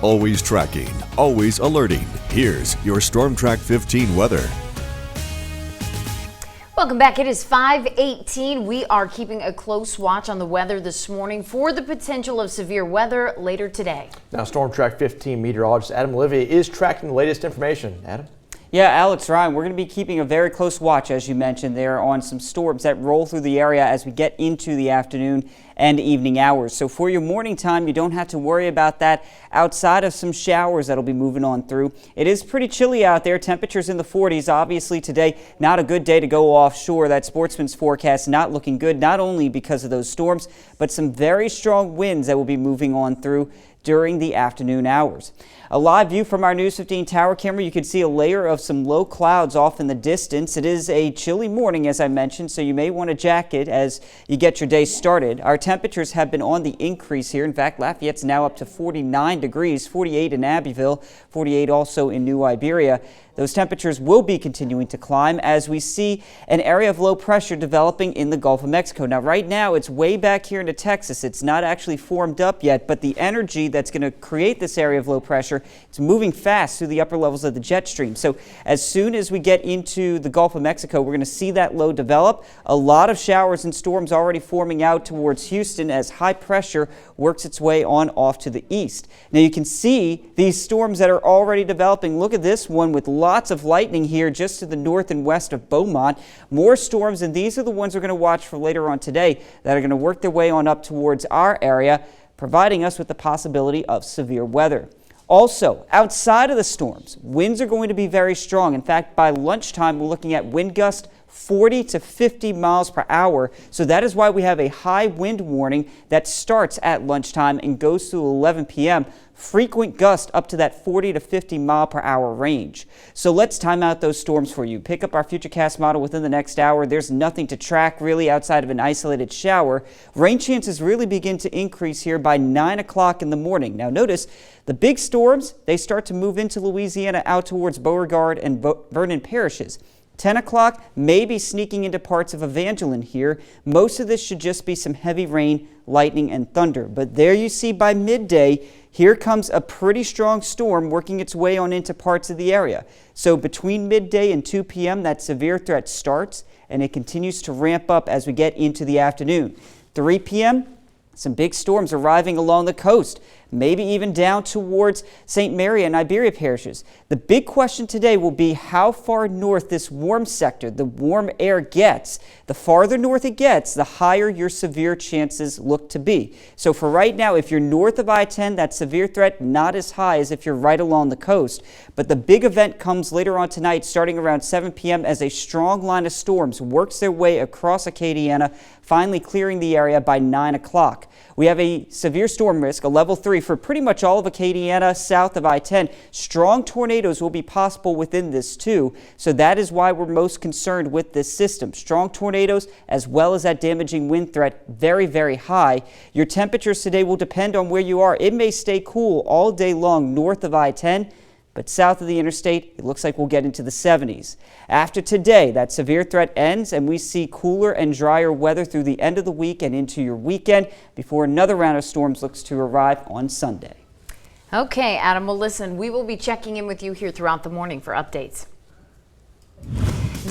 Always tracking, always alerting. Here's your Storm Track 15 weather. Welcome back. It is 5:18. We are keeping a close watch on the weather this morning for the potential of severe weather later today. Now, Storm Track 15 meteorologist Adam Olivier is tracking the latest information. Adam? Yeah, Alex, Ryan, we're going to be keeping a very close watch, as you mentioned, there on some storms that roll through the area as we get into the afternoon and evening hours. So for your morning time, you don't have to worry about that outside of some showers that'll be moving on through. It is pretty chilly out there. Temperatures in the 40s. Obviously today, not a good day to go offshore. That Sportsman's forecast not looking good, not only because of those storms, but some very strong winds that will be moving on through during the afternoon hours. A live view from our News 15 tower camera, you can see a layer of some low clouds off in the distance. It is a chilly morning, as I mentioned, so you may want a jacket as you get your day started. Our temperatures have been on the increase here. In fact, Lafayette's now up to 49 degrees, 48 in Abbeville, 48 also in New Iberia. Those temperatures will be continuing to climb as we see an area of low pressure developing in the Gulf of Mexico. Now, right now, it's way back here into Texas. It's not actually formed up yet, but the energy that's going to create this area of low pressure, it's moving fast through the upper levels of the jet stream. So as soon as we get into the Gulf of Mexico, we're going to see that low develop. A lot of showers and storms already forming out towards Houston as high pressure works its way on off to the east. Now, you can see these storms that are already developing. Look at this one with lots of lightning here just to the north and west of Beaumont. More storms, and these are the ones we're going to watch for later on today that are going to work their way on up towards our area, providing us with the possibility of severe weather. Also, outside of the storms, winds are going to be very strong. In fact, by lunchtime, we're looking at wind gusts 40 to 50 miles per hour. So that is why we have a high wind warning that starts at lunchtime and goes through 11 p.m. Frequent gusts up to that 40 to 50 mile per hour range. So let's time out those storms for you. Pick up our Futurecast model within the next hour. There's nothing to track really outside of an isolated shower. Rain chances really begin to increase here by 9 o'clock in the morning. Now notice the big storms, they start to move into Louisiana out towards Beauregard and Vernon parishes. 10 o'clock, maybe sneaking into parts of Evangeline here. Most of this should just be some heavy rain, lightning, and thunder. But there you see by midday, here comes a pretty strong storm working its way on into parts of the area. So between midday and 2 p.m., that severe threat starts, and it continues to ramp up as we get into the afternoon. 3 p.m., some big storms arriving along the coast, maybe even down towards St. Mary and Iberia parishes. The big question today will be how far north this warm sector, the warm air gets. The farther north it gets, the higher your severe chances look to be. So for right now, if you're north of I-10, that severe threat not as high as if you're right along the coast. But the big event comes later on tonight, starting around 7 p.m. as a strong line of storms works their way across Acadiana, finally clearing the area by 9 o'clock. We have a severe storm risk, a level 3 for pretty much all of Acadiana south of I-10. Strong tornadoes will be possible within this too, so that is why we're most concerned with this system. Strong tornadoes as well as that damaging wind threat very, very high. Your temperatures today will depend on where you are. It may stay cool all day long north of I-10, but south of the interstate, it looks like we'll get into the 70s. After today, that severe threat ends and we see cooler and drier weather through the end of the week and into your weekend before another round of storms looks to arrive on Sunday. Okay, Adam, well listen, we will be checking in with you here throughout the morning for updates.